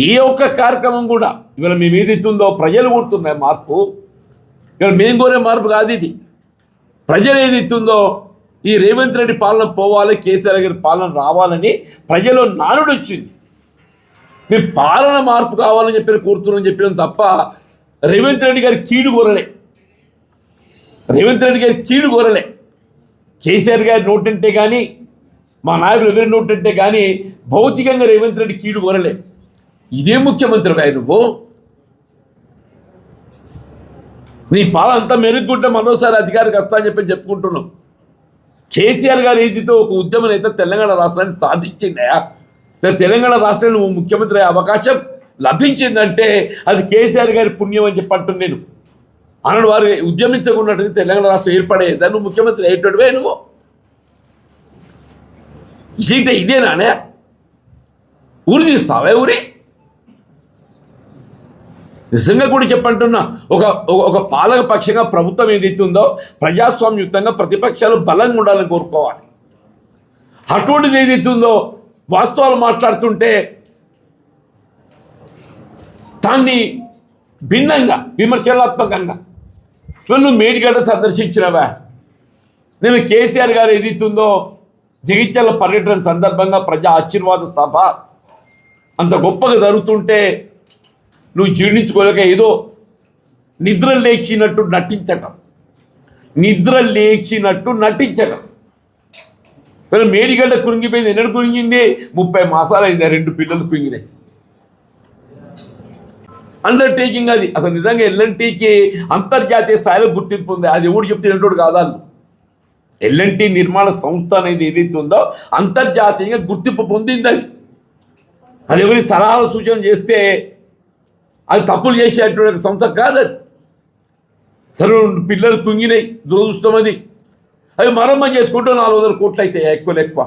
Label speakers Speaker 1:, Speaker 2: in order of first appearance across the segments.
Speaker 1: ఏ ఒక్క కార్యక్రమం కూడా ఇవాళ మేము ఏదైతుందో ప్రజలు కోరుతున్న మార్పు, ఇవాళ మేము కోరే మార్పు కాదు ఇది. ప్రజలు ఏదైతుందో ఈ రేవంత్ రెడ్డి పాలన పోవాలి, కేసీఆర్ గారి పాలన రావాలని ప్రజలు నానుడు వచ్చింది. మేము పాలన మార్పు కావాలని చెప్పి కోరుతున్నామని చెప్పినాం తప్ప రేవంత్ రెడ్డి గారి కీడు కోరలే. రేవంత్ రెడ్డి గారి కీడు కోరలే. కేసీఆర్ గారి నోటంటే కానీ మా నాయకులు ఎవరి నోటంటే కానీ భౌతికంగా రేవంత్ రెడ్డి కీడు కోరలే. ఇదే ముఖ్యమంత్రిగా నువ్వు నీ పాలన అంతా మెరుగుకుంటే మరోసారి అధికారికి వస్తా అని చెప్పి చెప్పుకుంటున్నావు. కేసీఆర్ గారు ఏదితో ఒక ఉద్యమం అయితే తెలంగాణ రాష్ట్రాన్ని సాధించిందయా, తెలంగాణ రాష్ట్రాన్ని నువ్వు ముఖ్యమంత్రి అయ్యే అవకాశం లభించిందంటే అది కేసీఆర్ గారి పుణ్యం అని చెప్పంటున్నాను నేను. అన్నాడు వారు ఉద్యమించకున్నట్టు తెలంగాణ రాష్ట్రం ఏర్పడేదా, నువ్వు ముఖ్యమంత్రి అయ్యేటోడివే. నువ్వు సీట ఇదేనానే ఊరి తీస్తావే ఊరి. నిజంగా కూడా చెప్పంటున్నా, ఒక పాలక పక్షంగా ప్రభుత్వం ఏదైతుందో ప్రజాస్వామ్యయుతంగా ప్రతిపక్షాలు బలంగా ఉండాలని కోరుకోవాలి. అటువంటిది ఏదైతుందో వాస్తవాలు మాట్లాడుతుంటే దాన్ని భిన్నంగా విమర్శనాత్మకంగా నువ్వు మేడిగడ్డ సందర్శించినవా. నేను కేసీఆర్ గారు ఏదైతుందో జగిత్యాల పర్యటన సందర్భంగా ప్రజా ఆశీర్వాద సభ అంత గొప్పగా జరుగుతుంటే నువ్వు జీర్ణించుకోలేక ఏదో నిద్ర లేచినట్టు నటించటం. వీళ్ళు మేడిగడ్డ కురింగిపోయింది. ఎన్నడు కురింగింది? 30 మాసాలు అయింది. 2 పిల్లలు కురింగినాయి. అండర్టేకింగ్ అది. అసలు నిజంగా ఎల్ఎన్టీకి అంతర్జాతీయ స్థాయిలో గుర్తింపు ఉంది. అది ఎవడు చెప్తున్నట్టు కాదాలు. ఎల్ఎన్టీ నిర్మాణ సంస్థ అనేది ఏదైతే ఉందో అంతర్జాతీయంగా గుర్తింపు పొందింది. అది ఎవరి సలహాలు సూచన చేస్తే అది తప్పులు చేసేటువంటి సంస్థ కాదు. అది సరే పిల్లలు కుంగినాయి, దురదృష్టం అది. అవి మరమ్మతు చేసుకుంటూ 400 కోట్లు అవుతాయి. ఎక్కువ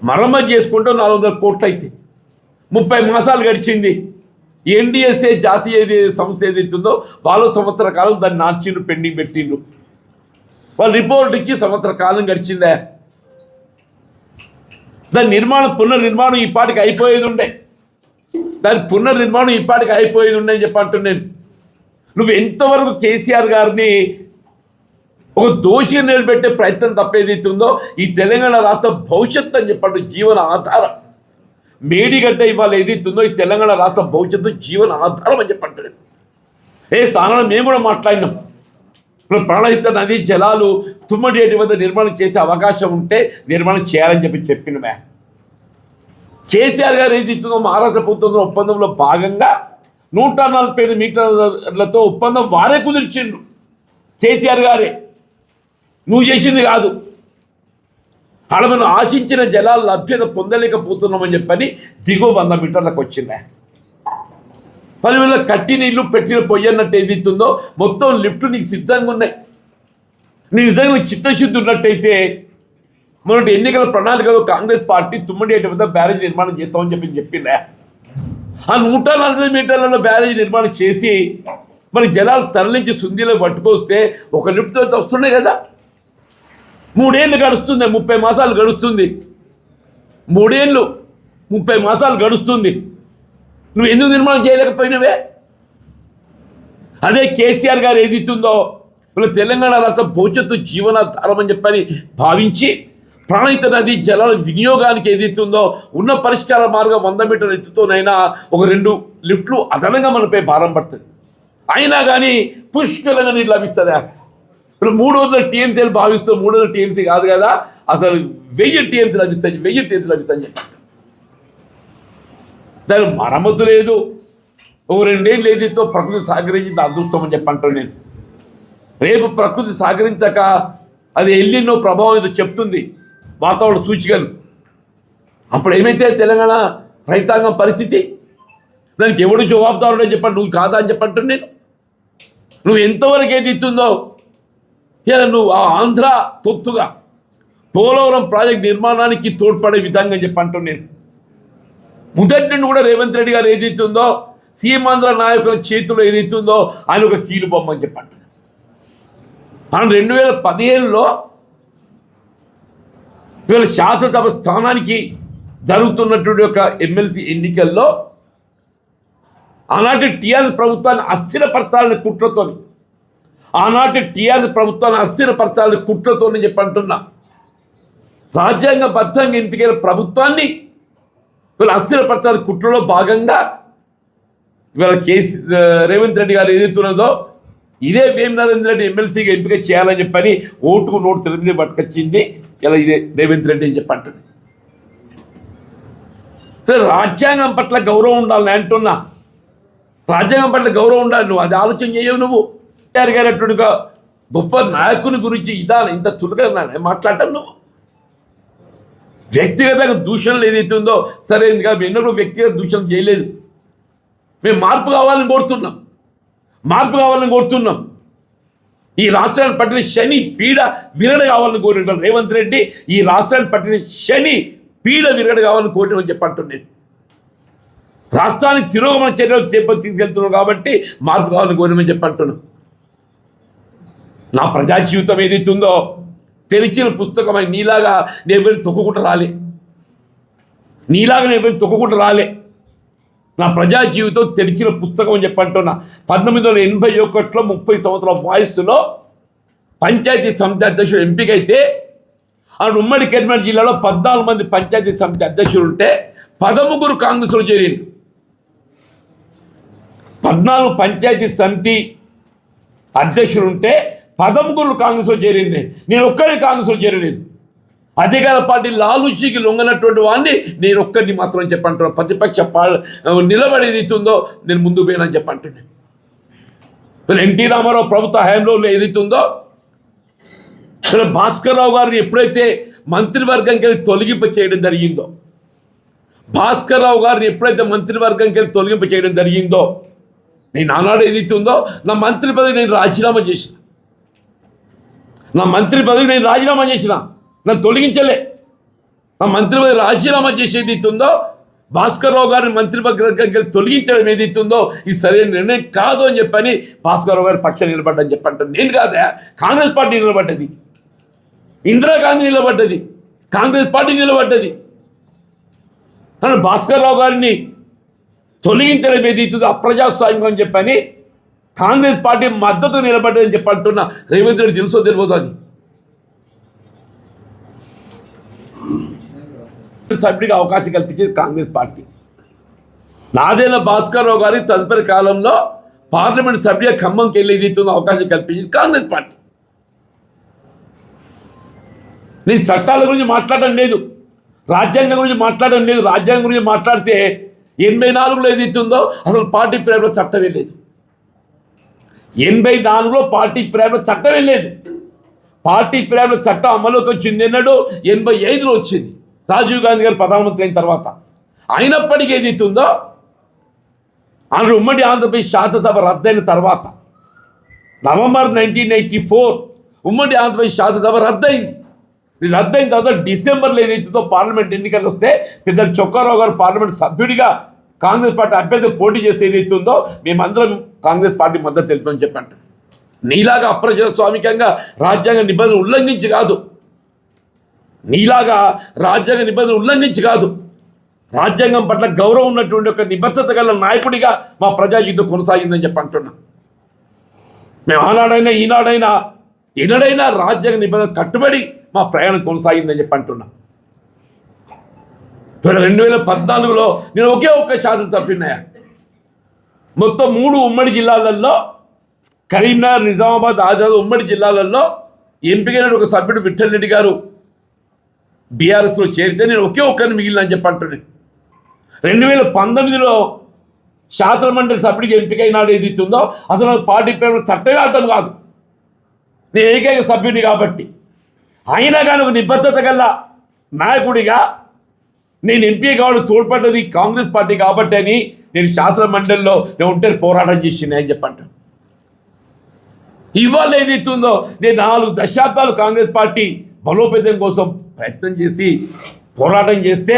Speaker 1: మరమ్మతు చేసుకుంటూ 400 కోట్లు అవుతాయి. 30 మాసాలు గడిచింది. ఎన్డిఎస్ఏ జాతీయ సంస్థ ఏదైతుందో వాళ్ళు సంవత్సర కాలం దాన్ని నార్చిండ్రు, పెండింగ్ పెట్టిండ్రు. వాళ్ళు రిపోర్ట్ ఇచ్చి సంవత్సర కాలం గడిచిందే. దాని పునర్నిర్మాణం ఈ పాటికి అయిపోయేది ఉండే. అని చెప్పి అంటున్నాను. నువ్వు ఎంతవరకు కేసీఆర్ గారిని ఒక దోషి నిలబెట్టే ప్రయత్నం తప్పేదైతుందో ఈ తెలంగాణ రాష్ట్ర భవిష్యత్తు అని చెప్పండి, జీవన ఆధారం. మేడిగడ్డ ఇవాళ ఏదైతుందో ఈ తెలంగాణ రాష్ట్ర భవిష్యత్తు జీవన ఆధారం అని చెప్పంటాడు. ఏ స్థానంలో మేము కూడా మాట్లాడినాం. ఇప్పుడు ప్రాణహిత నదీ జలాలు తుమ్మడేటి వద్ద నిర్మాణం చేసే అవకాశం ఉంటే నిర్మాణం చేయాలని చెప్పినమే. కేసీఆర్ గారు ఏదైతుందో మహారాష్ట్ర ప్రభుత్వంలో ఒప్పందంలో భాగంగా 145 మీటర్లతో ఒప్పందం వారే కుదిర్చిండ్రు. కేసీఆర్ గారే, నువ్వు చేసింది కాదు. ఆడ మనం ఆశించిన జలాల లభ్యత పొందలేకపోతున్నామని చెప్పని దిగువ 100 మీటర్లకు వచ్చిందా. 10,000 కట్టి నీళ్లు పెట్టిన పొయ్యి అన్నట్టు ఏదైతుందో మొత్తం లిఫ్ట్ నీకు సిద్ధంగా ఉన్నాయి. నీ నిజంగా చిత్తశుద్ధి ఉన్నట్టయితే మొన్నటి ఎన్నికల ప్రణాళికలో కాంగ్రెస్ పార్టీ తుమ్మడేటి వద్ద బ్యారేజ్ నిర్మాణం చేస్తామని చెప్పిందా. ఆ 140 మీటర్లలో బ్యారేజ్ నిర్మాణం చేసి మరి జలాలు తరలించి సుందీలో పట్టుకొస్తే ఒక లిఫ్ట్ అయితే వస్తున్నాయి కదా. 3 ఏళ్ళు గడుస్తుంది, 30 మాసాలు గడుస్తుంది. 3 ఏళ్ళు 30 మాసాలు గడుస్తుంది. నువ్వు ఎందుకు నిర్మాణం చేయలేకపోయినవే? అదే కేసీఆర్ గారు ఏదైతుందో వీళ్ళు తెలంగాణ రాష్ట్ర భవిష్యత్తు జీవనాధారం అని చెప్పని భావించి ప్రాణహిత నది జలాల వినియోగానికి ఏదైతుందో ఉన్న పరిష్కార మార్గం 100 మీటర్ల ఎత్తుతోనైనా ఒక 2 లిఫ్ట్లు అదనంగా మనపై భారం పడుతుంది. అయినా కానీ పుష్కలంగా నీరు లభిస్తుందా? ఇప్పుడు 300 టీఎంసీలు భావిస్తూ 300 టీఎంసీ కాదు కదా, అసలు 1000 టీఎంసీ లభిస్తాయి. 1000 టీఎంసీ లభిస్తాయని చెప్పి దాని మరమ్మతు లేదు. ఒక 2 ఏళ్ళు ఏదైతే ప్రకృతి సహకరించింది అదృష్టం అని చెప్పి అంటాను నేను. రేపు ప్రకృతి సహకరించక అది ఎల్లినో ప్రభావం ఏదో చెప్తుంది వాతావరణ సూచికలు. అప్పుడు ఏమైతే తెలంగాణ రైతాంగం పరిస్థితి? దానికి ఎవడు జవాబుదారుడని చెప్పండి, నువ్వు కాదా అని చెప్పంటాను నేను. నువ్వు ఎంతవరకు ఏది ఇస్తుందో ఇలా నువ్వు ఆ ఆంధ్ర తొత్తుగా పోలవరం ప్రాజెక్ట్ నిర్మాణానికి తోడ్పడే విధంగా చెప్పి అంటున్నాను నేను. మొదటి నుండి కూడా రేవంత్ రెడ్డి గారు ఏదైతుందో సీమాంధ్ర నాయకుల చేతిలో ఏదైతుందో ఆయన ఒక కీలు బొమ్మ అని చెప్పి అంటున్నాను. ఆయన 2015లో వీళ్ళ శాసనసభ స్థానానికి జరుగుతున్నటువంటి ఒక ఎమ్మెల్సీ ఎన్నికల్లో ఆనాటి టీఆర్ఎస్ ప్రభుత్వాన్ని అస్థిరపరచాలని కుట్రతో చెప్పి అంటున్నా. రాజ్యాంగబద్ధంగా ఎంపికైన ప్రభుత్వాన్ని వీళ్ళు అస్థిరపరచాలని కుట్రలో భాగంగా వీళ్ళ రేవంత్ రెడ్డి గారు ఏదైతున్నదో ఇదే వేం నరేంద్ర రెడ్డి ఎమ్మెల్సీగా ఎంపిక చేయాలని చెప్పని ఓటుకు నోటు తెలియదు పట్టుకొచ్చింది ఇలా ఇదే రేవంత్ రెడ్డి అని చెప్పి అంటుంది. రాజ్యాంగం పట్ల గౌరవం ఉండాలని అంటున్నా. రాజ్యాంగం పట్ల గౌరవం ఉండాలి. నువ్వు అది ఆలోచన చేయవు. నువ్వు గారటువంటి గొప్ప నాయకుని గురించి ఇంత చురుగా మాట్లాడటం నువ్వు వ్యక్తిగతంగా దూషణలు ఏదైతే ఉందో సరైనది కాదు. మేము ఎన్నడూ వ్యక్తిగత దూషణ చేయలేదు. మేము మార్పు కావాలని కోరుతున్నాం. ఈ రాష్ట్రాన్ని పట్టిన శని పీడ విరగడ కావాలని కోరిన రేవంత్ రెడ్డి ఈ రాష్ట్రాన్ని పట్టిన శని పీడ విరగడ కావాలని కోరినని చెప్పంటున్నాను. రాష్ట్రానికి తిరోగమన చర్యలు తీసుకెళ్తున్నాం కాబట్టి మార్పు కావాలని కోరినని చెప్పంటున్నాం. నా ప్రజా జీవితం ఏదైతుందో తెరిచిన పుస్తకమై నీలాగా నేను ఎవరిని తొక్కుకుంటూ రాలే. నా ప్రజా జీవితం తెరిచిన పుస్తకం అని చెప్పంటున్నా. 1981లో 30 సంవత్సరాల వయస్సులో పంచాయతీ సమితి అధ్యక్షుడు ఎంపికైతే ఆ ఉమ్మడి కరీంనగర్ జిల్లాలో 14 మంది పంచాయతీ సమితి అధ్యక్షులు ఉంటే 13 కాంగ్రెస్లో చేరింది. 14 పంచాయతీ సమితి అధ్యక్షులు ఉంటే 13 కాంగ్రెస్లో చేరింది. నేను ఒక్కడే కాంగ్రెస్లో చేరలేదు. అధికార పార్టీ లాలూచీకి లొంగనటువంటి వాడిని నేను ఒక్కరిని మాత్రం చెప్పంటున్నాను. ప్రతిపక్ష నిలబడేది ఇస్తుందో నేను ముందు పోయినా చెప్పంటున్నాను. ఎన్టీ రామారావు ప్రభుత్వ హయాంలో ఏదైతుందో భాస్కర్ రావు గారిని ఎప్పుడైతే మంత్రివర్గంకి వెళ్ళి తొలగింప చేయడం జరిగిందో నేను ఆనాడు ఏదైతుందో నా మంత్రి పదవి నేను రాజీనామా చేసిన నన్ను తొలగించలే. నా మంత్రి పదవి రాజీనామా చేసేది ఇస్తుందో భాస్కర్ రావు గారిని మంత్రివర్గంకి తొలగించడం ఏదైతుందో ఇది సరైన నిర్ణయం కాదు అని చెప్పని భాస్కర్ రావు గారి పక్షం నిలబడ్డని చెప్పంటారు. నేను కాదా, కాంగ్రెస్ పార్టీ నిలబడ్డది. ఇందిరాగాంధీ నిలబడ్డది. కాంగ్రెస్ పార్టీ నిలబడ్డది. అని భాస్కర్ రావు గారిని తొలగించడం ఏదైతుందో అప్రజాస్వామ్యం అని చెప్పని కాంగ్రెస్ పార్టీ మద్దతు నిలబడ్డదని చెప్పంటున్నా. రేవంత్ రెడ్డి తెలుసో తెలియదు. అది సభ్యుడిగా అవకాశం కల్పించేది కాంగ్రెస్ పార్టీ. నాదేళ్ల భాస్కర్ రావు గారి తదుపరి కాలంలో పార్లమెంట్ సభ్యుడిగా ఖమ్మంకి వెళ్ళేది అవకాశం కల్పించింది కాంగ్రెస్ పార్టీ. నేను చట్టాల గురించి మాట్లాడడం లేదు, రాజ్యాంగం గురించి మాట్లాడడం లేదు. రాజ్యాంగం గురించి మాట్లాడితే 84లో ఏదైతుందో అసలు పార్టీ ప్రేమలో చట్టమే లేదు. 84లో పార్టీ ప్రేమలో చట్టమే లేదు. పార్టీ ప్రేమలో చట్టం అమలుకి వచ్చింది ఎన్నడూ 85లో వచ్చింది రాజీవ్ గాంధీ గారు ప్రధానమంత్రి అయిన తర్వాత. అయినప్పటికీ ఏదైతుందో ఆయన ఉమ్మడి ఆంధ్రప్రదేశ్ శాసనసభ రద్దయిన తర్వాత నవంబర్ 1984 ఉమ్మడి ఆంధ్రప్రదేశ్ శాసనసభ రద్దయింది. ఇది రద్దయిన తర్వాత డిసెంబర్లో ఏదైతుందో పార్లమెంట్ ఎన్నికలు వస్తే పెద్దలు చొక్కారావు గారు పార్లమెంట్ సభ్యుడిగా కాంగ్రెస్ పార్టీ అభ్యర్థి పోటీ చేస్తే ఏదైతుందో మేమందరం కాంగ్రెస్ పార్టీ మద్దతు తెలుపని చెప్పండి. నీలాగా అప్రజాస్వామికంగా రాజ్యాంగ నిబంధనలు ఉల్లంఘించి కాదు, రాజ్యాంగం పట్ల గౌరవం ఉన్నటువంటి ఒక నిబద్ధత గల నాయకుడిగా మా ప్రజా జీవితం కొనసాగిందని చెప్పి అంటున్నా. మేము ఆనాడైనా ఈనాడైనా ఎన్నడైనా రాజ్యాంగ నిబంధన కట్టుబడి మా ప్రయాణం కొనసాగిందని చెప్పి అంటున్నా. 2014లో నేను ఒకే ఒక్క శాసనసభ్యున్నాయా. మొత్తం 3 ఉమ్మడి జిల్లాలలో కరీంనగర్, నిజామాబాద్, ఆదిలాబాద్ ఉమ్మడి జిల్లాలలో ఎంపికైన ఒక సభ్యుడు విఠల్ రెడ్డి గారు బీఆర్ఎస్లో చేరితే నేను ఒకే ఒక్కరిని మిగిలినని చెప్పి అంటున్నాను. 2019లో శాసనమండలి సభ్యుడికి ఎంపికైనాడు ఏదైతుందో అసలు పార్టీ పేరు చట్టమే అర్థం కాదు. నేను ఏకైక సభ్యుని కాబట్టి అయినా కానీ ఒక నిబద్ధత గల నాయకుడిగా నేను ఎంపీ కావడం తోడ్పడ్డది కాంగ్రెస్ పార్టీ కాబట్టి అని నేను శాసన మండలిలో నేను ఉంటే పోరాటం చేసింది అని చెప్పంటాను. ఇవాళ ఏదైతుందో నేను 4 దశాబ్దాలు కాంగ్రెస్ పార్టీ బలోపేతం కోసం ప్రయత్నం చేసి పోరాటం చేస్తే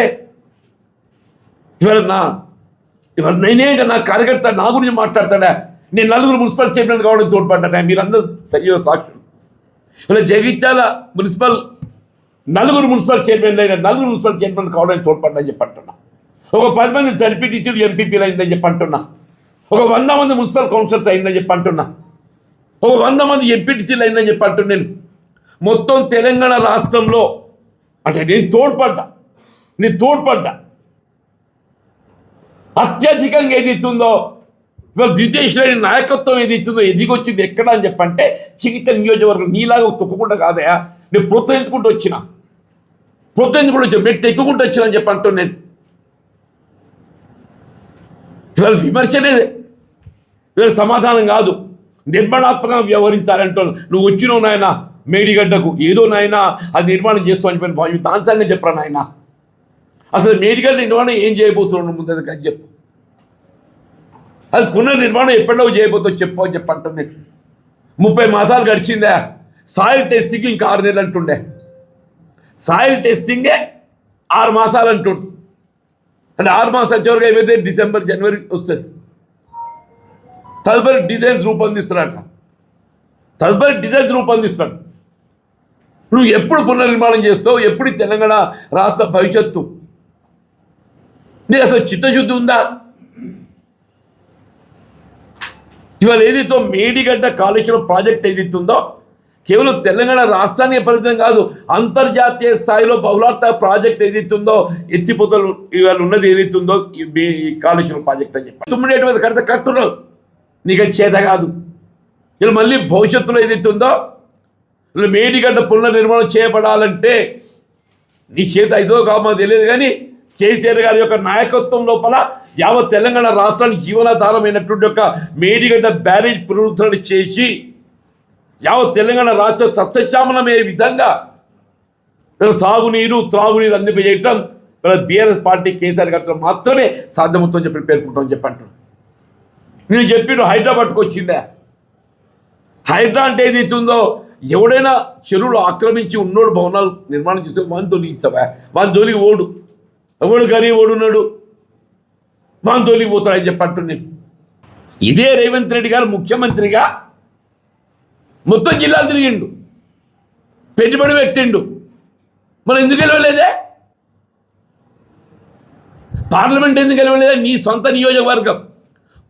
Speaker 1: ఇవాళ నేనే నా కార్యకర్త నా గురించి మాట్లాడతాడా, నేను 4 మున్సిపల్ చైర్మన్ కావడం తోడ్పడ్డా, మీరందరూ సజీవ సాక్షులు. ఇలా జగిత్యాల మున్సిపల్ 4 మున్సిపల్ చైర్మన్లు అయినా 4 మున్సిపల్ చైర్మన్ కావడానికి తోడ్పడ్డని చెప్పి అంటున్నా. ఒక 10 మంది జడ్పీటీసీలు ఎంపీపీలు అయిందని చెప్పి అంటున్నా. ఒక 100 మంది మున్సిపల్ కౌన్సిలర్స్ అయిందని చెప్పి అంటున్నా. ఒక 100 మంది ఎంపీటీసీలు అయిందని చెప్పి అంటున్నాను. మొత్తం తెలంగాణ రాష్ట్రంలో అంటే నేను తోడ్పడ్డా అత్యధికంగా ఏదైతుందో ఇవాళ ద్వితీయ శ్రేణి నాయకత్వం ఏదైతుందో ఎదిగొచ్చింది ఎక్కడ అని చెప్పంటే చికిత్స నియోజకవర్గం. నీలాగా తొక్కకుండా కాదయా, నేను ప్రోత్సహించుకుంటూ వచ్చిన మెట్టు ఎక్కుకుంటూ వచ్చిన అని చెప్పి అంటున్నాను నేను. ఇవాళ విమర్శనే, ఇవాళ సమాధానం కాదు, నిర్మాణాత్మకంగా వ్యవహరించాలంటాను. నువ్వు వచ్చినావు నాయన మేడిగడ్డకు, ఏదో నాయన అది నిర్మాణం చేస్తావు అని చెప్పి దానిసంగా చెప్పరా నాయన. అసలు మేడిగడ్డ నిర్మాణం ఏం చేయబోతున్నావు ముందు అని చెప్పు. అది పునర్నిర్మాణం ఎప్పుడో చేయబోతావు చెప్పు అని చెప్పి అంటుంది. 30 మాసాలు గడిచిందా, సాయిల్ టెస్టింగ్ ఇంకా 6 నెలలు అంటుండే. సాయిల్ టెస్టింగే 6 మాసాలు అంటుండు. అంటే 6 మాసాల చివరికి అయిపోతే డిసెంబర్ జనవరి వస్తుంది. తదుపరి డిజైన్స్ రూపొందిస్తాడు. నువ్వు ఎప్పుడు పునర్నిర్మాణం చేస్తావు, ఎప్పుడు తెలంగాణ రాష్ట్ర భవిష్యత్తు నీకు అసలు చిత్తశుద్ధి ఉందా? ఇవాళ ఏదైతే మేడిగడ్డ కాళేశ్వరం ప్రాజెక్ట్ ఏదైతుందో కేవలం తెలంగాణ రాష్ట్రానికి పరిమితం కాదు, అంతర్జాతీయ స్థాయిలో బహుళార్థ ప్రాజెక్ట్ ఏదైతుందో ఎత్తిపోతలు ఇవాళ ఉన్నది ఏదైతుందో ఈ కాళేశ్వరం ప్రాజెక్ట్ అని చెప్పి 9 కడితే కట్టున్నావు, నీకు చేత కాదు. ఇలా మళ్ళీ భవిష్యత్తులో ఏదైతుందో ఇలా మేడిగడ్డ పునర్నిర్మాణం చేయబడాలంటే నీ చేత అయిదో కామో తెలియదు, కానీ కేసీఆర్ గారి యొక్క నాయకత్వం లోపల యావత్ తెలంగాణ రాష్ట్రానికి జీవనాధారమైనటువంటి యొక్క మేడిగడ్డ బ్యారేజ్ పునరుద్ధరణ చేసి యావత్ తెలంగాణ రాష్ట్ర సస్యశ్యామలమయ్యే విధంగా సాగునీరు త్రాగునీరు అందింపజేయటం బీఆర్ఎస్ పార్టీ కేసీఆర్ గారితో మాత్రమే సాధ్యమవుతుందని చెప్పి పేర్కొంటామని చెప్పి అంటున్నాను. నేను చెప్పిన హైదరాబాద్కు వచ్చిందా, హైడ్రా అంటే ఏదైతుందో ఎవడైనా చెరువులు ఆక్రమించి ఉన్నోడు భవనాలు నిర్మాణం చేస్తే వాని తొలగించవా, వాని జోలికి ఎవడు గరీబ్ ఓడున్నాడు వాని తోలికి పోతాడని చెప్పి అంటున్నాను. ఇదే రేవంత్ రెడ్డి గారు ముఖ్యమంత్రిగా మొత్తం జిల్లాలు తిరిగిండు, పెట్టుబడి పెట్టిండు, మరి ఎందుకు గెలవలేదే? పార్లమెంట్ ఎందుకు గెలవలేదే? నీ సొంత నియోజకవర్గం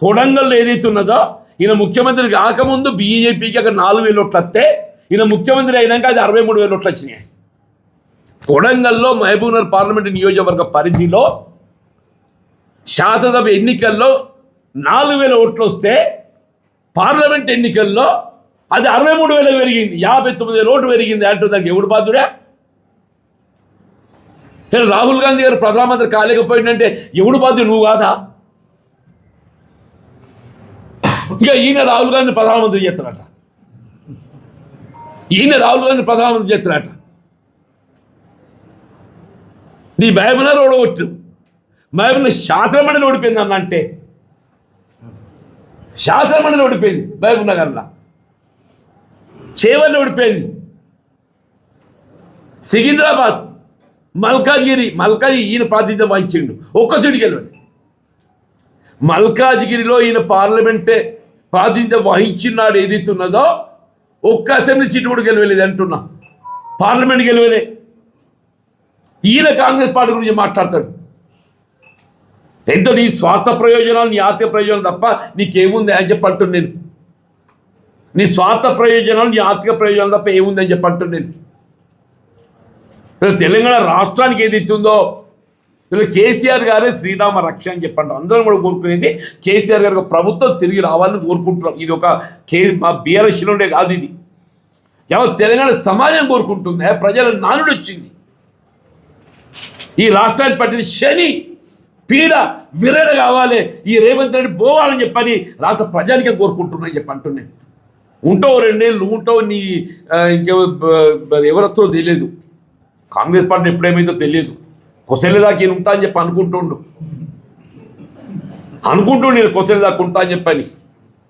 Speaker 1: కొడంగల్లో ఏదైతున్నదో ఈయన ముఖ్యమంత్రి కాకముందు బీజేపీకి అక్కడ 4,000 ఓట్లు వస్తే ఈయన ముఖ్యమంత్రి అయినాక అది 63,000 ఓట్లు వచ్చినాయి. కొడంగల్లో మహబూబ్నగర్ పార్లమెంటు నియోజకవర్గ పరిధిలో శాసనసభ ఎన్నికల్లో 4,000 ఓట్లు వస్తే పార్లమెంట్ ఎన్నికల్లో అది 63,000 పెరిగింది, 59,000 ఓట్లు పెరిగింది అంటూ దానికి ఎవడు బాధ్యుడా? రాహుల్ గాంధీ గారు ప్రధానమంత్రి కాలేకపోయిందంటే ఎవడు బాధ్యుడు? నువ్వు కాదా? ఇంకా ఈయన రాహుల్ గాంధీ ప్రధానమంత్రి చేస్తారట, నీ మహబూబ్నగర్ ఓడగొట్టు, మహబూబ్నగర్ శాసనమండలి ఓడిపోయింది అన్న, అంటే శాసనమండలి ఓడిపోయింది మహబూబ్నగర్లో, చేవల్లి ఓడిపోయింది, సికింద్రాబాద్ మల్కాజ్గిరి ఈయన ప్రాతినిధ్యం వహించిండు, ఒక్క సీటు గెలవలేదు. మల్కాజ్గిరిలో ఈయన పార్లమెంటే ప్రాతినిధ్యం వహించినాడు ఏదైతున్నదో ఒక్క అసెంబ్లీ సీటు కూడా గెలవలేదు అంటున్నా, పార్లమెంట్ గెలవలే. ఈయన కాంగ్రెస్ పార్టీ గురించి మాట్లాడతాడు. ఎంతో నీ స్వార్థ ప్రయోజనాలు, నీ ఆర్థిక ప్రయోజనాలు తప్ప నీకేముంది అని చెప్పి అంటున్నాను నేను. నీ స్వార్థ ప్రయోజనాలు, నీ ఆర్థిక ప్రయోజనాలు తప్ప ఏముంది అని చెప్పి అంటున్నాను నేను. తెలంగాణ రాష్ట్రానికి ఏది ఇస్తుందో ఇలా కేసీఆర్ గారే శ్రీరామ రక్ష అని చెప్పండి. అందరం కూడా కోరుకునేది కేసీఆర్ గారి ప్రభుత్వం తిరిగి రావాలని కోరుకుంటున్నాం. ఇది ఒక మా బీఆర్ఎస్లోనే కాదు, ఇది యావత్ తెలంగాణ సమాజం కోరుకుంటుంది. ప్రజల నానుడు వచ్చింది, ఈ రాష్ట్రాన్ని పట్టిన శని పీడ విరడ కావాలి, ఈ రేవంత్ రెడ్డి పోవాలని చెప్పని రాష్ట్ర ప్రజానికే కోరుకుంటున్నాను చెప్పి అంటున్నాను. ఉంటావు 2 ఏళ్ళు, నువ్వు ఉంటావు, నీ ఎవరొత్తో తెలియదు, కాంగ్రెస్ పార్టీ ఎప్పుడేమైందో తెలియదు, కొసెలేదాకా ఈయన ఉంటా అని చెప్పి అనుకుంటుండు నేను కొసెలేదాకా ఉంటా అని చెప్పని.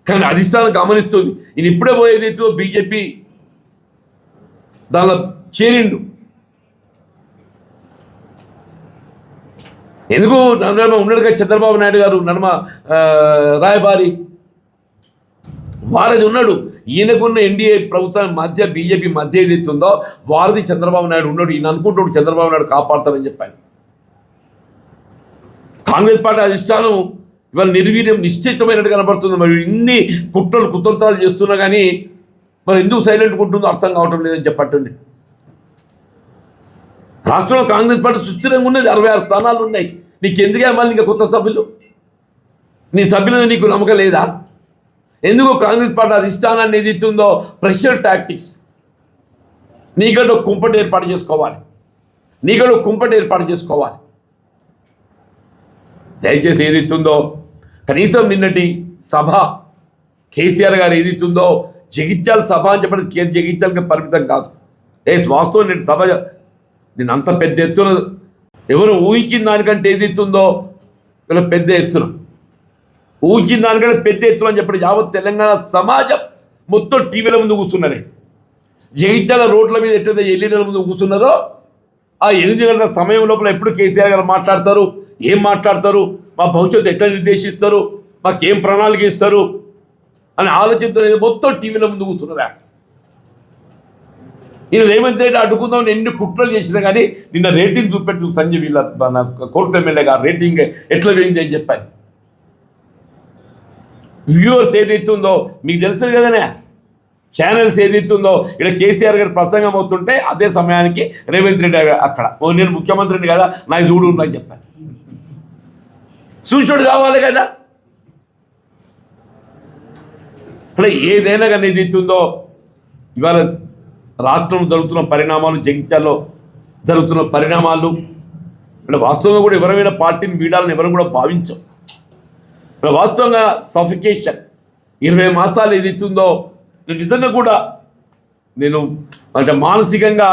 Speaker 1: కానీ అధిష్టానం గమనిస్తుంది. ఈయన ఇప్పుడే పోయేది బీజేపీ దానిలో చేరిండు. ఎందుకు నడమ ఉన్నాడు కదా చంద్రబాబు నాయుడు గారు, నడమ రాయబారి వారది ఉన్నాడు. ఈయనకున్న ఎన్డీఏ ప్రభుత్వం మధ్య బీజేపీ మధ్య ఏదైతే ఉందో వారది చంద్రబాబు నాయుడు ఉన్నాడు. ఈయన అనుకుంటున్నాడు చంద్రబాబు నాయుడు కాపాడతారని చెప్పాను. కాంగ్రెస్ పార్టీ అధిష్టానం ఇవాళ నిర్వీర్యం నిశ్చితమైనట్టు కనబడుతుంది. మరి ఇన్ని కుట్రలు కుతంత్రాలు చేస్తున్నా కానీ మరి ఎందుకు సైలెంట్గా ఉంటుందో అర్థం కావటం లేదని చెప్పట్టండి. రాష్ట్రంలో కాంగ్రెస్ పార్టీ సుస్థిరంగా ఉన్నది, 66 స్థానాలు ఉన్నాయి. నీకు ఎందుకే మళ్ళీ ఇంకా కొత్త సభ్యులు? నీ సభ్యుల నీకు నమ్మకం లేదా? ఎందుకు కాంగ్రెస్ పార్టీ అధిష్టానాన్ని ఏదైతుందో ప్రెషర్ టాక్టిక్స్, నీకంటూ కుంపటి ఏర్పాటు చేసుకోవాలి, నీకంటూ కుంపటి ఏర్పాటు చేసుకోవాలి. దయచేసి ఏదైతుందో కనీసం నిన్నటి సభ కేసీఆర్ గారు ఏదైతుందో జగిత్యాల సభ అని చెప్పడం జగిత్యాలకి పరిమితం కాదు. వాస్తవం నేటి సభ దీన్ని అంత పెద్ద ఎత్తున ఎవరు ఊహించిన దానికంటే ఏదైతుందో వీళ్ళ పెద్ద ఎత్తున ఊహించిన దానికంటే పెద్ద ఎత్తున అని చెప్పడం యావత్ తెలంగాణ సమాజం మొత్తం టీవీల ముందు కూర్చున్నారే. జగిత్యాల రోడ్ల మీద ఎట్లయితే ఎల్ఈడీల ముందు కూర్చున్నారో ఆ 8 గంటల సమయం లోపల ఎప్పుడు కేసీఆర్ గారు మాట్లాడతారు, ఏం మాట్లాడతారు, మా భవిష్యత్తు ఎట్లా నిర్దేశిస్తారు, మాకేం ప్రణాళిక ఇస్తారు అని ఆలోచనతో మొత్తం టీవీల ముందు కూర్చున్నారా. ఈయన రేవంత్ రెడ్డి అడ్డుకుందామని ఎన్ని కుట్రలు చేసినా కానీ నిన్న రేటింగ్ చూపెట్టు సంజయ్ వీళ్ళ మన కోర్టు ఎమ్మెల్యే గారు రేటింగ్ ఎట్లా పోయింది అని చెప్పాను. వ్యూవర్స్ ఏదైతుందో మీకు తెలుసు కదనే, ఛానల్స్ ఏదైతుందో ఇక్కడ కేసీఆర్ గారు ప్రసంగం అవుతుంటే అదే సమయానికి రేవంత్ రెడ్డి అక్కడ నేను ముఖ్యమంత్రిని కదా నాకు చూడు అని చెప్పాను. చూసుడు కావాలి కదా. అంటే ఏదైనా కానీ ఏదైతుందో ఇవాళ రాష్ట్రంలో జరుగుతున్న పరిణామాలు, జగిత్యాల్లో జరుగుతున్న పరిణామాలు అంటే వాస్తవంగా కూడా ఎవరైనా పార్టీని వీడాలని ఎవరు కూడా భావించాం. ఇప్పుడు వాస్తవంగా సఫికేషన్ 20 మాసాలు ఏదైతుందో నిజంగా కూడా నేను అంటే మానసికంగా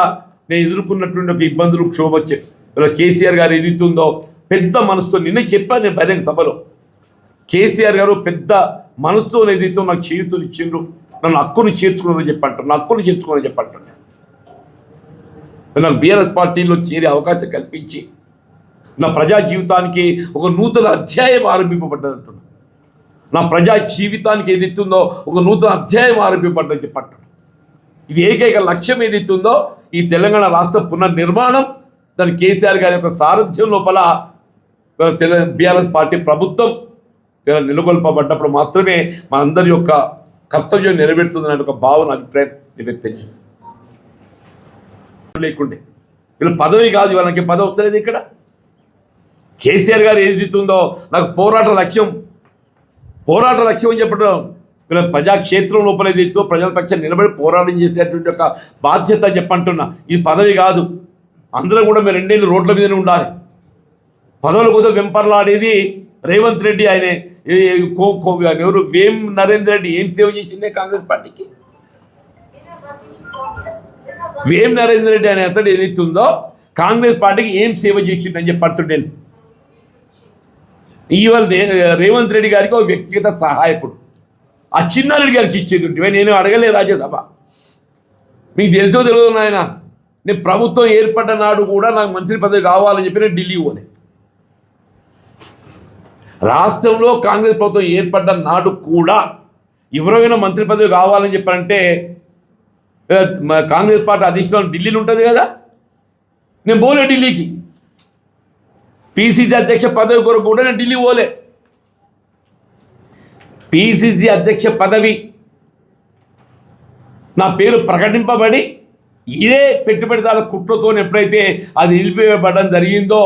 Speaker 1: నేను ఎదుర్కొన్నటువంటి ఒక ఇబ్బందులు క్షోభొచ్చే ఇలా కేసీఆర్ గారు ఏదైతుందో పెద్ద మనసుతో నిన్న చెప్పాను నేను బహిరంగ సభలో. కేసీఆర్ గారు పెద్ద మనసుతో ఏదైతే నాకు చేతులు ఇచ్చిండ్రు, నన్ను హక్కును చేర్చుకున్నారని చెప్పంటారు, నా హక్కును చేర్చుకోవాలని చెప్పంటారు. నాకు బీఆర్ఎస్ పార్టీలో చేరే అవకాశం కల్పించి నా ప్రజా జీవితానికి ఒక నూతన అధ్యాయం ఆరంభింపబడ్డదంటున్నాను. నా ప్రజా జీవితానికి ఏదైతుందో ఒక నూతన అధ్యాయం ఆరంభింపబడ్డని చెప్పంటారు. ఇది ఏకైక లక్ష్యం ఏదైతుందో ఈ తెలంగాణ రాష్ట్ర పునర్నిర్మాణం, దాని కేసీఆర్ గారి యొక్క సారథ్యం లోపల బీఆర్ఎస్ పార్టీ ప్రభుత్వం నెలకొల్పబడ్డప్పుడు మాత్రమే మనందరి యొక్క కర్తవ్యం నెరవేరుతుందనే ఒక భావన అభిప్రాయం వ్యక్తం చేస్తుంది. లేకుండే వీళ్ళ పదవి కాదు, వాళ్ళకి పదవి వస్తలేదు. ఇక్కడ కేసీఆర్ గారు ఏదైతుందో నాకు పోరాట లక్ష్యం అని చెప్పడం, వీళ్ళ ప్రజాక్షేత్రం లోపల ఏదైతుందో ప్రజల పక్షాన్ని నిలబడి పోరాటం చేసేటువంటి ఒక బాధ్యత చెప్పంటున్నా. ఇది పదవి కాదు. అందరం కూడా మీరు 2 ఏళ్ళు రోడ్ల మీదనే ఉండాలి. పదవుల కోసం వెంపర్లాడేది రేవంత్ రెడ్డి. ఆయన ఎవరు వేం నరేంద్ర రెడ్డి ఏం సేవ చేసిందే కాంగ్రెస్ పార్టీకి? వేం నరేంద్ర రెడ్డి అనే అతడు ఏదైతుందో కాంగ్రెస్ పార్టీకి ఏం సేవ చేసిందని చెప్పంటుండేను. ఇవాళ రేవంత్ రెడ్డి గారికి ఒక వ్యక్తిగత సహాయకుడు ఆ చిన్నారెడ్డి గారికి ఇచ్చేది ఉంటే నేను అడగలే రాజ్యసభ. మీకు తెలుసో తెలియదు నాయన, నేను ప్రభుత్వం ఏర్పడ్డ నాడు కూడా నాకు మంత్రి పదవి కావాలని చెప్పి నేను ఢిల్లీ పోలే. రాష్ట్రంలో కాంగ్రెస్ ప్రభుత్వం ఏర్పడ్డ నాడు కూడా ఎవరైనా మంత్రి పదవి కావాలని చెప్పారంటే కాంగ్రెస్ పార్టీ అధిష్టానం ఢిల్లీలో ఉంటుంది కదా, నేను పోలే ఢిల్లీకి. పిసిసి అధ్యక్ష పదవి కొరకు కూడా నేను ఢిల్లీ పోలే. పిసిసి అధ్యక్ష పదవి నా పేరు ప్రకటింపబడి ఇదే పెట్టుబడిదారుల కుట్రతో ఎప్పుడైతే అది నిలిపివేయబడడం జరిగిందో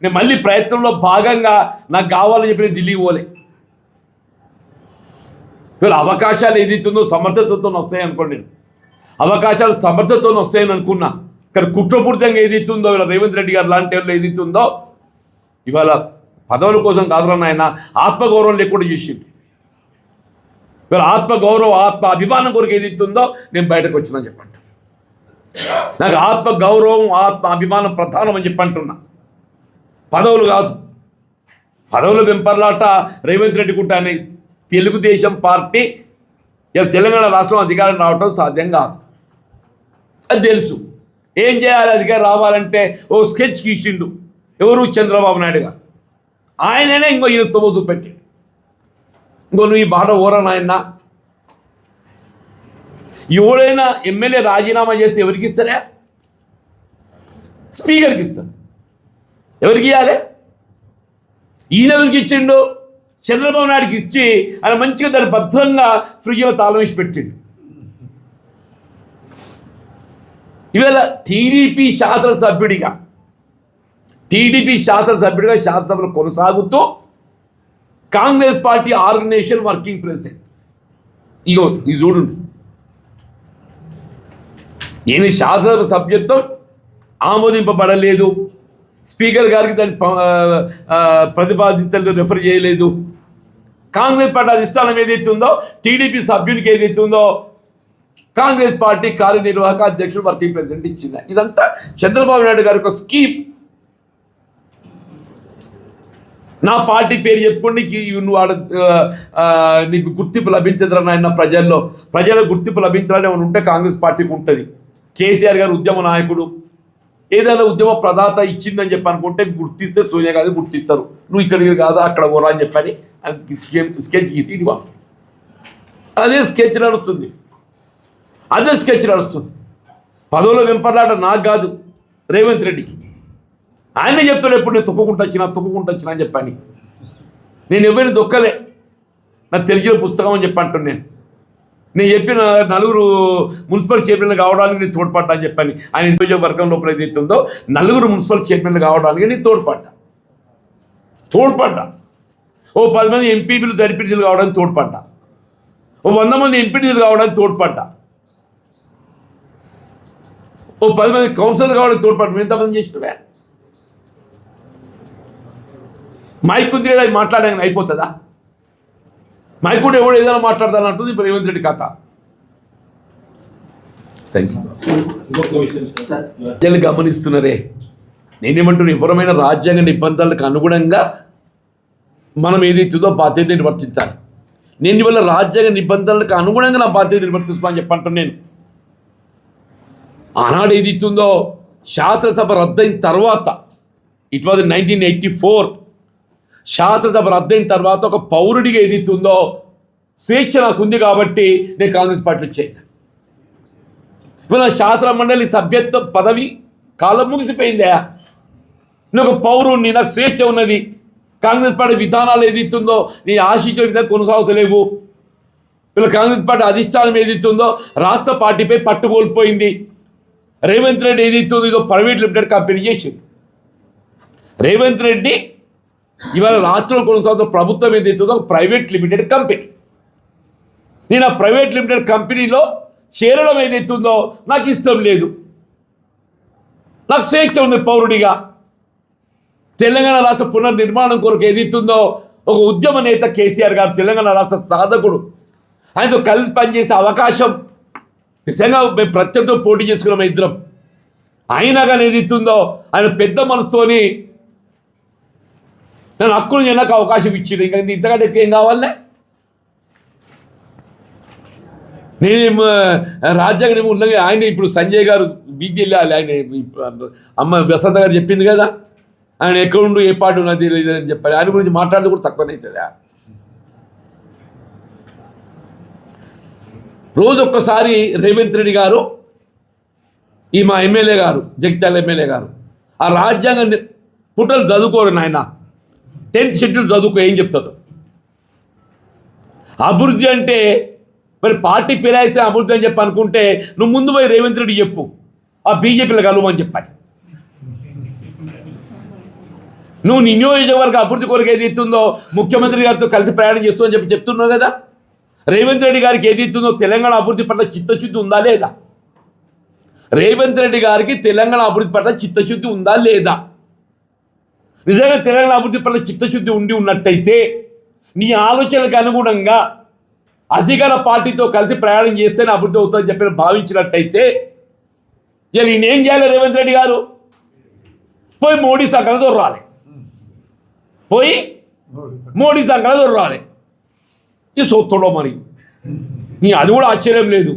Speaker 1: నేను మళ్ళీ ప్రయత్నంలో భాగంగా నాకు కావాలని చెప్పి నేను ఢిల్లీకి పోలే. ఇవాళ అవకాశాలు ఏదైతుందో సమర్థతతో వస్తాయి అనుకోండి, నేను అవకాశాలు సమర్థతతో వస్తాయని అనుకున్నా. కానీ కుట్రపూరితంగా ఏదైతుందో ఇవాళ రేవంత్ రెడ్డి గారు లాంటి వాళ్ళు ఏదైతుందో ఇవాళ పదవుల కోసం కాదురన్న ఆయన ఆత్మగౌరవం లేకుండా చేసింది. ఇవాళ ఆత్మగౌరవం ఆత్మ అభిమానం కొరకు ఏదైతుందో నేను బయటకు వచ్చినా చెప్పండి. నాకు ఆత్మగౌరవం ఆత్మ అభిమానం ప్రధానం అని చెప్పంటున్నా, పదవులు కాదు. పదవులు వెంపర్లాట రేవంత్ రెడ్డి కుట్టాన్ని తెలుగుదేశం పార్టీ ఇలా తెలంగాణ రాష్ట్రం అధికారం రావటం సాధ్యం కాదు, అది తెలుసు. ఏం చేయాలి అధికారం రావాలంటే ఓ స్కెచ్ గీసిండు ఎవరు, చంద్రబాబు నాయుడు గారు. ఆయననే ఇంకో ఈయన తొమ్మిది పెట్టిండు. ఇంకో నువ్వు ఈ బాట ఓరా నాయన, ఎవడైనా ఎమ్మెల్యే రాజీనామా చేస్తే ఎవరికి ఇస్తారా? స్పీకర్కి ఇస్తారు. ఎవరికి ఇవ్వాలి? ఈయన ఎవరికి ఇచ్చిండు? చంద్రబాబు నాయుడికి ఇచ్చి ఆయన మంచిగా దాన్ని భద్రంగా ఫ్రిడ్జ్లో తాళం వేసి పెట్టిండు. ఇవాళ టీడీపీ శాసనసభ్యుడిగా శాసనసభలో కొనసాగుతూ Congress party organisation working president. ఇగో ఇది చూడండి, ఈయన శాసనసభ సభ్యత్వం ఆమోదింపబడలేదు, స్పీకర్ గారికి దాన్ని ప్రతిపాదించలేదు, రెఫర్ చేయలేదు. కాంగ్రెస్ పార్టీ అధిష్టానం ఏదైతే ఉందో, టీడీపీ సభ్యునికి ఏదైతే ఉందో కాంగ్రెస్ పార్టీ కార్యనిర్వాహక అధ్యక్షుడు వర్కింగ్ ప్రెసిడెంట్ ఇచ్చింది. ఇదంతా చంద్రబాబు నాయుడు గారి ఒక స్కీమ్. నా పార్టీ పేరు చెప్పుకోండి, నువ్వు నీకు గుర్తింపు లభించదురా నాయన, ప్రజల గుర్తింపు లభించాలని ఏమైనా ఉంటే కాంగ్రెస్ పార్టీకి ఉంటుంది. కేసీఆర్ గారు ఉద్యమ నాయకుడు, ఏదైనా ఉద్యమ ప్రదాత ఇచ్చిందని చెప్పి అనుకుంటే గుర్తిస్తే సోనియా గాంధీ గుర్తిస్తారు, నువ్వు ఇక్కడికి కాదు అక్కడ పోరా అని చెప్పని స్కెచ్ గీసి అదే స్కెచ్ నడుస్తుంది. పదవుల వెంపర్లాట నాకు కాదు, రేవంత్ రెడ్డికి. ఆయనే చెప్తాడు ఎప్పుడు నేను తొక్కుకుంటూ వచ్చినా అని చెప్పని. నేను ఎవరిని దొక్కలే, నాకు తెలిసిన పుస్తకం అని చెప్పి అంటున్నాను. నేను చెప్పిన 4 మున్సిపల్ చైర్మన్లు కావడానికి నేను తోడ్పడ్డా అని చెప్పని. ఆయన నియోజకవర్గం లోపల ఏదైతే ఉందో 4 మున్సిపల్ చైర్మన్లు కావడానికి నేను తోడ్పడ్డా. ఓ 10 మంది ఎంపీలు జడ్పీటీసీలు కావడానికి తోడ్పడ్డా. ఓ 100 మంది ఎంపీటీసీలు కావడానికి తోడ్పడ్డా. ఓ 10 మంది కౌన్సిలర్ కావడానికి తోడ్పడ్డా. నువ్వు ఎంతమంది చేసినవే? మైక్ ఉంది కదా, మాట్లాడడానికి అయిపోతుందా? మైక్ కూడా ఎవడు ఏదైనా మాట్లాడతానంటుంది ఇప్పుడు రేవంత్ రెడ్డి కథ. ప్రజలు గమనిస్తున్నారే. నేనేమంటున్నా, ఎవరమైన రాజ్యాంగ నిబంధనలకు అనుగుణంగా మనం ఏదైతుందో బాధ్యత నిర్వర్తించాలి. నేను ఇవాళ రాజ్యాంగ నిబంధనలకు అనుగుణంగా నా బాధ్యత నిర్వర్తిస్తానని చెప్పంటాను. నేను ఆనాడు ఏదైతుందో శాసనసభ రద్దయిన తర్వాత, ఇట్ వాజ్ 1984, శాసనసభ రద్దయిన తర్వాత ఒక పౌరుడిగా ఏదైతుందో స్వేచ్ఛ నాకు ఉంది కాబట్టి నేను కాంగ్రెస్ పార్టీలో చేయాలి. ఇవాళ శాసన మండలి సభ్యత్వ పదవి కాలం ముగిసిపోయిందా? నేను ఒక పౌరుణ్ణి, నాకు స్వేచ్ఛ ఉన్నది. కాంగ్రెస్ పార్టీ విధానాలు ఏదైతుందో నీ ఆశించిన విధంగా కొనసాగుతలేవు. వీళ్ళ కాంగ్రెస్ పార్టీ అధిష్టానం ఏదైతుందో రాష్ట్ర పార్టీపై పట్టుకోల్పోయింది. రేవంత్ రెడ్డి ఏదైతుందో ఇదో ప్రైవేట్ లిమిటెడ్ కంపెనీ చేసింది. రేవంత్ రెడ్డి ఇవాళ రాష్ట్రంలో కొనసాగుతున్న ప్రభుత్వం ఏదైతుందో ఒక ప్రైవేట్ లిమిటెడ్ కంపెనీ. నేను ఆ ప్రైవేట్ లిమిటెడ్ కంపెనీలో చేరడం ఏదైతుందో నాకు ఇష్టం లేదు. నాకు స్వేచ్ఛ ఉంది పౌరుడిగా. తెలంగాణ రాష్ట్ర పునర్నిర్మాణం కొరకు ఏదైతుందో ఒక ఉద్యమ నేత కేసీఆర్ గారు, తెలంగాణ రాష్ట్ర సాధకుడు, ఆయనతో కలిసి పనిచేసే అవకాశం నిజంగా మేము ప్రత్యర్థులు పోటీ చేసుకున్నాం ఇద్దరం. అయినా కానీ ఏదైతుందో ఆయన పెద్ద మనసుతోని నేను హక్కును నాకు అవకాశం ఇచ్చిండు. ఇంకా ఇంతకంటే ఏం కావాలనే? నేను రాజ్యాంగ ఉన్నది. ఆయన ఇప్పుడు సంజయ్ గారు బీజీ వెళ్ళాలి. ఆయన అమ్మ వసంత గారు చెప్పింది కదా, ఆయన ఎక్కడుండు ఏ పార్టీ ఉన్నది లేదని చెప్పారు. ఆయన గురించి మాట్లాడితే కూడా తక్కువనే అవుతుందా? రోజు ఒక్కసారి రేవంత్ రెడ్డి గారు, ఈ మా ఎమ్మెల్యే గారు, జగిత్యాల ఎమ్మెల్యే గారు, ఆ రాజ్యాంగ పుటలు చదువుకోరు నాయన. 10th షెడ్యూల్ చదువుకో ఏం చెప్తుందో. అభివృద్ధి అంటే మరి పార్టీ ఫిరాయిస్తే అభివృద్ధి అని చెప్పి అనుకుంటే నువ్వు ముందు పోయి రేవంత్ రెడ్డి చెప్పు, ఆ బీజేపీలో కలవమని చెప్పాలి. నువ్వు నీ నియోజకవర్గ అభివృద్ధి కొరకు ఏది ఇస్తుందో ముఖ్యమంత్రి గారితో కలిసి ప్రయాణం చేస్తూ అని చెప్పి చెప్తున్నావు కదా. రేవంత్ రెడ్డి గారికి ఏది ఇస్తుందో తెలంగాణ అభివృద్ధి పట్ల చిత్తశుద్ధి ఉందా లేదా? రేవంత్ రెడ్డి గారికి తెలంగాణ అభివృద్ధి పట్ల చిత్తశుద్ధి ఉందా లేదా? నిజంగా తెలంగాణ అభివృద్ధి పట్ల చిత్తశుద్ధి ఉండి ఉన్నట్టయితే నీ ఆలోచనలకు అనుగుణంగా అధికార పార్టీతో కలిసి ప్రయాణం చేస్తేనే అభివృద్ధి అవుతుందని చెప్పి భావించినట్టయితే ఇలా నేనేం చేయాలి? రేవంత్ రెడ్డి గారు పోయి మోడీ సంఘాలు దొర్రాలి. ఈ సొత్తుడో మరి నీ అది కూడా ఆశ్చర్యం లేదు.